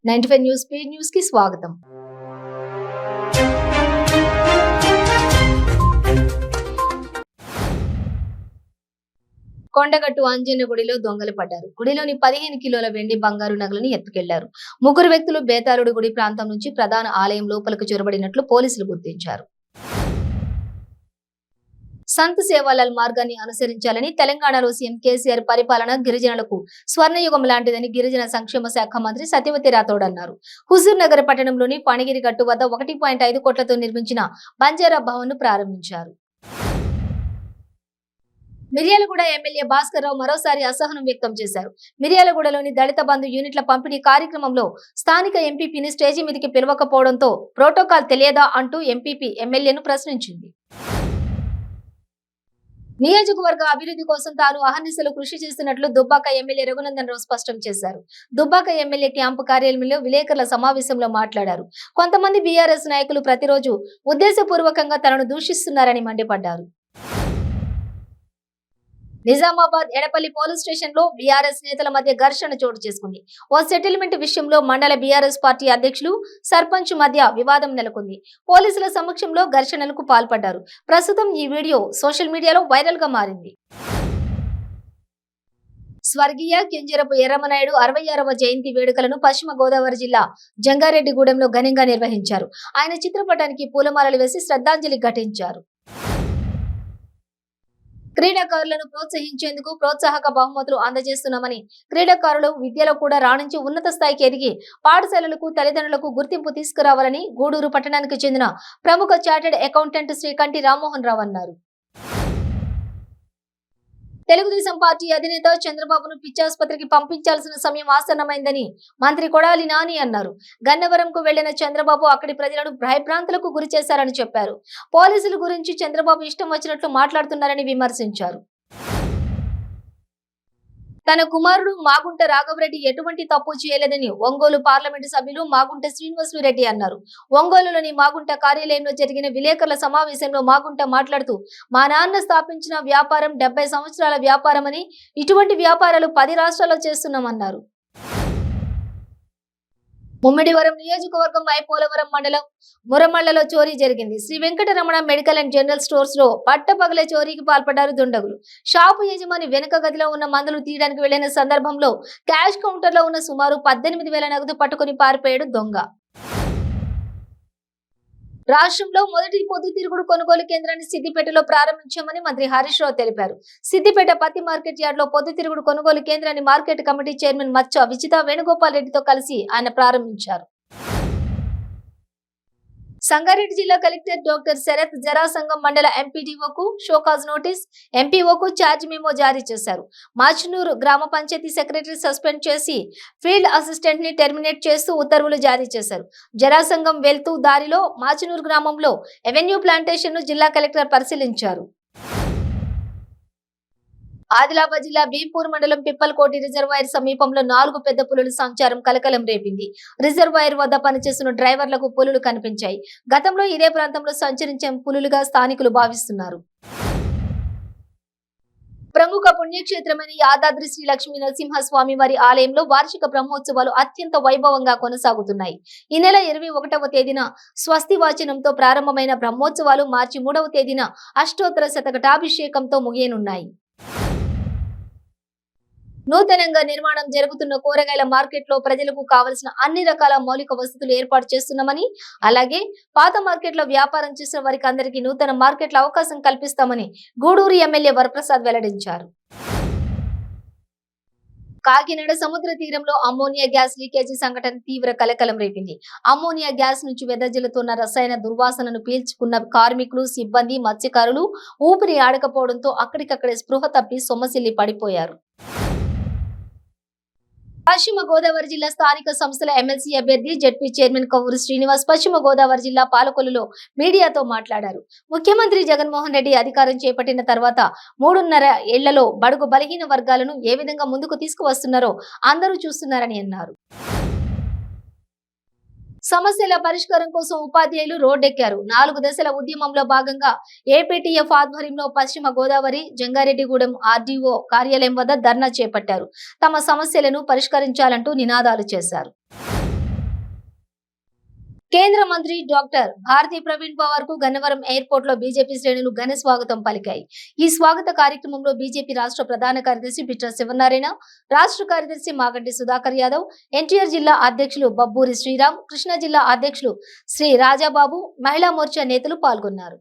95 news speed news కి స్వాగతం. కొండగట్టు ఆంజనేయ గుడిలో దొంగలు పడ్డారు. గుడిలోని 15 కిలోల వెండి బంగారు నగలను ఎత్తుకెళ్లారు. ముగ్గురు వ్యక్తులు బేతాళుడు గుడి ప్రాంతం నుంచి ప్రధాన ఆలయం లోపలకు చొరబడినట్లు పోలీసులు గుర్తించారు. సంత్ సేవాలాల్ మార్గాన్ని అనుసరించాలని తెలంగాణలో సీఎం కేసీఆర్ పరిపాలన గిరిజనులకు స్వర్ణయుగం లాంటిదని గిరిజన సంక్షేమ శాఖ మంత్రి సత్యవతి రాథోడ్ అన్నారు. హుజూర్ నగర్ పట్టణంలోని పణగిరి గట్టు వద్ద 1.5 కోట్లతో నిర్మించిన బంజారా భవన్ ను ప్రారంభించారు. మిర్యాలగూడ ఎమ్మెల్యే భాస్కర్ రావు మరోసారి అసహనం వ్యక్తం చేశారు. మిర్యాలగూడలోని దళిత బంధు యూనిట్ల పంపిణీ కార్యక్రమంలో స్థానిక ఎంపీపీని స్టేజి మీదకి పిలవకపోవడంతో ప్రోటోకాల్ తెలియదా అంటూ ఎంపీపీ ఎమ్మెల్యేను ప్రశ్నించింది. నియోజకవర్గ అభివృద్ధి కోసం తాను అహర్నిశలు కృషి చేస్తున్నట్లు దుబ్బాక ఎమ్మెల్యే రఘునందన్ రావు స్పష్టం చేశారు. దుబ్బాక ఎమ్మెల్యే క్యాంపు కార్యాలయంలో విలేకరుల సమావేశంలో మాట్లాడారు. కొంతమంది బీఆర్ఎస్ నాయకులు ప్రతిరోజు ఉద్దేశపూర్వకంగా తనను దూషిస్తున్నారని మండిపడ్డారు. నిజామాబాద్ ఎడపల్లి పోలీస్ స్టేషన్ లో బీఆర్ఎస్ నేతల మధ్య ఘర్షణ చోటు చేసుకుంది. ఓ సెటిల్మెంట్ విషయంలో మండల బీఆర్ఎస్ పార్టీ అధ్యక్షులు సర్పంచ్ మధ్య వివాదం నెలకొంది. పోలీసుల సమక్షంలో ఘర్షణలకు పాల్పడ్డారు. ప్రస్తుతం ఈ వీడియో సోషల్ మీడియాలో వైరల్ గా మారింది. స్వర్గీయ కింజరపు ఎర్రమనాయుడు 66వ జయంతి వేడుకలను పశ్చిమ గోదావరి జిల్లా జంగారెడ్డిగూడెంలో ఘనంగా నిర్వహించారు. ఆయన చిత్రపటానికి పూలమాలలు వేసి శ్రద్ధాంజలి ఘటించారు. క్రీడాకారులను ప్రోత్సహించేందుకు ప్రోత్సాహక బహుమతులు అందజేస్తున్నామని, క్రీడాకారులు విద్యలో కూడా రాణించి ఉన్నత స్థాయికి ఎదిగి పాఠశాలలకు తల్లిదండ్రులకు గుర్తింపు తీసుకురావాలని గూడూరు పట్టణానికి చెందిన ప్రముఖ చార్టెడ్ అకౌంటెంట్ శ్రీ కంటి రామ్మోహన్ రావు అన్నారు. తెలుగుదేశం పార్టీ అధినేత చంద్రబాబును పిచ్చాసుపత్రికి పంపించాల్సిన సమయం ఆసన్నమైందని మంత్రి కొడాలి నాని అన్నారు. గన్నవరంకు వెళ్లిన చంద్రబాబు అక్కడి ప్రజలను భయభ్రాంతులకు గురి చేశారని చెప్పారు. పోలీసుల గురించి చంద్రబాబు ఇష్టం వచ్చినట్లు మాట్లాడుతున్నారని విమర్శించారు. తన కుమారుడు మాగుంట రాఘవరెడ్డి ఎటువంటి తప్పు చేయలేదని ఒంగోలు పార్లమెంటు సభ్యులు మాగుంట శ్రీనివాసరెడ్డి అన్నారు. ఒంగోలులోని మాగుంట కార్యాలయంలో జరిగిన విలేకరుల సమావేశంలో మాగుంట మాట్లాడుతూ, మా నాన్న స్థాపించిన వ్యాపారం 70 సంవత్సరాల వ్యాపారమని, ఇటువంటి వ్యాపారాలు 10 రాష్ట్రాల్లో చేస్తున్నామన్నారు. ముమ్మిడివరం నియోజకవర్గం పోలవరం మండలం మురమళ్లలో చోరీ జరిగింది. Shri Venkataramana medical and general stores లో పట్టపగలే చోరీకి పాల్పడ్డారు దుండగులు. షాపు యజమాని వెనుక గదిలో ఉన్న మందులు తీయడానికి వెళ్లిన సందర్భంలో క్యాష్ కౌంటర్ లో ఉన్న సుమారు 18,000 నగదు పట్టుకుని పారిపోయాడు దొంగ. రాష్ట్రంలో మొదటి పొద్దుతిరుగుడు కొనుగోలు కేంద్రాన్ని సిద్దిపేటలో ప్రారంభించామని మంత్రి హరీష్ రావు తెలిపారు. సిద్దిపేట పత్తి మార్కెట్ యార్డ్ లో పొద్దుతిరుగుడు కొనుగోలు కేంద్రాన్ని మార్కెట్ కమిటీ చైర్మన్ మచ్చ విజిత వేణుగోపాల్ రెడ్డితో కలిసి ఆయన ప్రారంభించారు. సంగారెడ్డి జిల్లా కలెక్టర్ డాక్టర్ శరత్ జరాసంగం మండల ఎంపీడీఓకు షోకాజ్ నోటీస్, ఎంపీఓకు ఛార్జ్ మెమో జారీ చేశారు. మాచనూరు గ్రామ పంచాయతీ సెక్రటరీ సస్పెండ్ చేసి ఫీల్డ్ అసిస్టెంట్ ని టెర్మినేట్ చేస్తూ ఉత్తర్వులు జారీ చేశారు. జరాసంగం వెళ్తూ దారిలో మాచనూరు గ్రామంలో ఎవెన్యూ ప్లాంటేషన్ ను జిల్లా కలెక్టర్ పరిశీలించారు. ఆదిలాబాద్ జిల్లా బీపూర్ మండలం పిప్పలకోటి రిజర్వాయర్ సమీపంలో 4 పెద్ద పులుల సంచారం కలకలం రేపింది. రిజర్వాయర్ వద్ద పనిచేస్తున్న డ్రైవర్లకు పులులు కనిపించాయి. గతంలో ఇదే ప్రాంతంలో సంచరించే పులులుగా స్థానికులు భావిస్తున్నారు. ప్రముఖ పుణ్యక్షేత్రమైన యాదాద్రి శ్రీ లక్ష్మీ నరసింహస్వామి వారి ఆలయంలో వార్షిక బ్రహ్మోత్సవాలు అత్యంత వైభవంగా కొనసాగుతున్నాయి. ఈ నెల 21వ తేదీన స్వస్తి వాచనంతో ప్రారంభమైన బ్రహ్మోత్సవాలు మార్చి 3వ తేదీన అష్టోత్తర శతఘటాభిషేకంతో ముగియనున్నాయి. నూతనంగా నిర్మాణం జరుగుతున్న కూరగాయల మార్కెట్ లో ప్రజలకు కావలసిన అన్ని రకాల మౌలిక వసతులు ఏర్పాటు చేస్తున్నామని, అలాగే పాత మార్కెట్ లో వ్యాపారం చేసిన వారికి అందరికీ నూతన మార్కెట్ల అవకాశం కల్పిస్తామని గూడూరు ఎమ్మెల్యే వరప్రసాద్ వెల్లడించారు. కాకినాడ సముద్ర తీరంలో అమ్మోనియా గ్యాస్ లీకేజీ సంఘటన తీవ్ర కలకలం రేపింది. అమ్మోనియా గ్యాస్ నుంచి వెదజల్లుతున్న రసాయన దుర్వాసనను పీల్చుకున్న కార్మికులు, సిబ్బంది, మత్స్యకారులు ఊపిరి ఆడకపోవడంతో అక్కడికక్కడే స్పృహ తప్పి సొమ్మసిల్లి పడిపోయారు. పశ్చిమ గోదావరి జిల్లా స్థానిక సంస్థల ఎమ్మెల్సీ అభ్యర్థి జెడ్పీ చైర్మన్ కవ్వూరు శ్రీనివాస్ పశ్చిమ గోదావరి జిల్లా పాలకొల్లులో మీడియాతో మాట్లాడారు. ముఖ్యమంత్రి జగన్మోహన్ రెడ్డి అధికారం చేపట్టిన తర్వాత 3.5 ఏళ్లలో బడుగు బలహీన వర్గాలను ఏ విధంగా ముందుకు తీసుకువస్తున్నారో అందరూ చూస్తున్నారని అన్నారు. సమస్యల పరిష్కారం కోసం ఉపాధ్యాయులు రోడ్డెక్కారు. 4 దశల ఉద్యమంలో భాగంగా ఏపీటీఎఫ్ ఆధ్వర్యంలో పశ్చిమ గోదావరి జంగారెడ్డిగూడెం ఆర్డీఓ కార్యాలయం వద్ద ధర్నా చేపట్టారు. తమ సమస్యలను పరిష్కరించాలంటూ నినాదాలు చేశారు. కేంద్ర మంత్రి డాక్టర్ భారతి ప్రవీణ్ పవార్ కు గన్నవరం ఎయిర్పోర్ట్ లో బీజేపీ శ్రేణులు ఘన స్వాగతం పలికాయి. ఈ స్వాగత కార్యక్రమంలో బీజేపీ రాష్ట్ర ప్రధాన కార్యదర్శి బిట్ర శివనారాయణ, రాష్ట్ర కార్యదర్శి మాగంటి సుధాకర్ యాదవ్, ఎన్టీఆర్ జిల్లా అధ్యక్షులు బబ్బూరి శ్రీరామ్, కృష్ణా జిల్లా అధ్యక్షులు శ్రీ రాజాబాబు, మహిళా మోర్చా నేతలు పాల్గొన్నారు.